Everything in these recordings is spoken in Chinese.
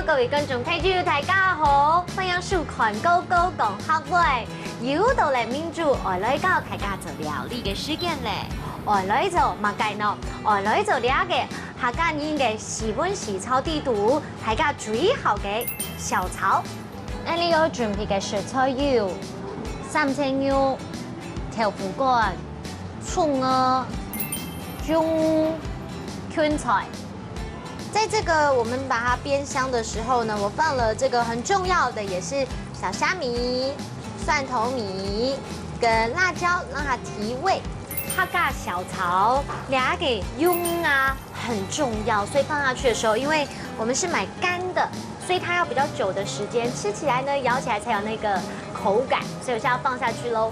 各位觀眾睇住大家好，歡迎收看高高講學會。又到嚟民主外來教大家做料理嘅時間咧，外來做乜計呢？外來做呢嘅客家人嘅時本時炒地圖，大家最好嘅小炒。你要準備嘅食材有三青肉、豆腐乾、蔥啊、薑、芹菜。 在这个我们把它煸香的时候呢，我放了这个很重要的，也是小虾米、蒜头米跟辣椒，让它提味。客家小炒两个用啊很重要，所以放下去的时候，因为我们是买干的，所以它要比较久的时间，吃起来呢咬起来才有那个口感，所以我现在要放下去喽。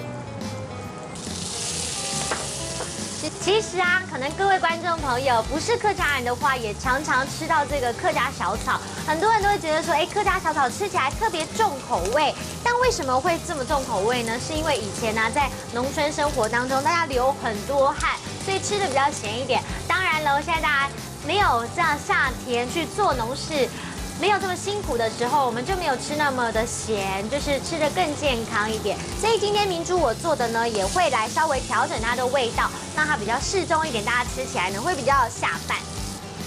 其实啊，可能各位观众朋友不是客家人的话，也常常吃到这个客家小炒。很多人都会觉得说，哎，客家小炒吃起来特别重口味。但为什么会这么重口味呢？是因为以前呢、在农村生活当中，大家流很多汗，所以吃的比较咸一点。当然了，现在大家没有这样下田去做农事。 没有这么辛苦的时候，我们就没有吃那么的咸，就是吃得更健康一点。所以今天明珠我做的呢，也会来稍微调整它的味道，让它比较适中一点，大家吃起来呢会比较下饭。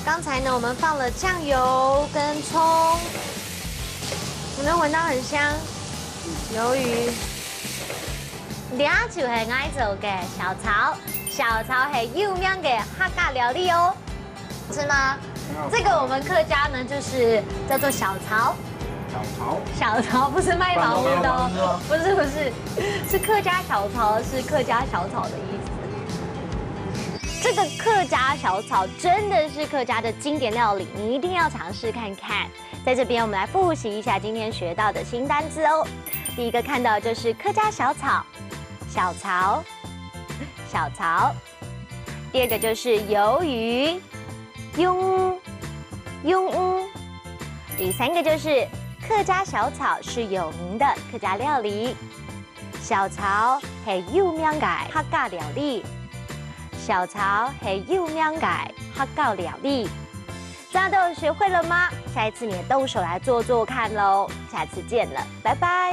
刚才呢，我们放了酱油跟葱，有没有闻到很香？鱿鱼，俩就係愛做嘅小炒，小炒係有名嘅客家料理哦，是嗎？ 这个我们客家呢，就是叫做小炒。小炒不是卖房屋的哦，不是，是客家小炒，是客家小炒的意思。这个客家小炒真的是客家的经典料理，你一定要尝试看看。在这边，我们来复习一下今天学到的新单字哦。第一个看到就是客家小炒，小炒，小炒。第二个就是鱿魚。 庸，第三个就是客家小炒是有名的客家料理，小炒係有名嘅客家料理，小炒係有名嘅客家料理。大家都有学会了吗？下一次你也动手来做做看喽！下次见了，拜拜。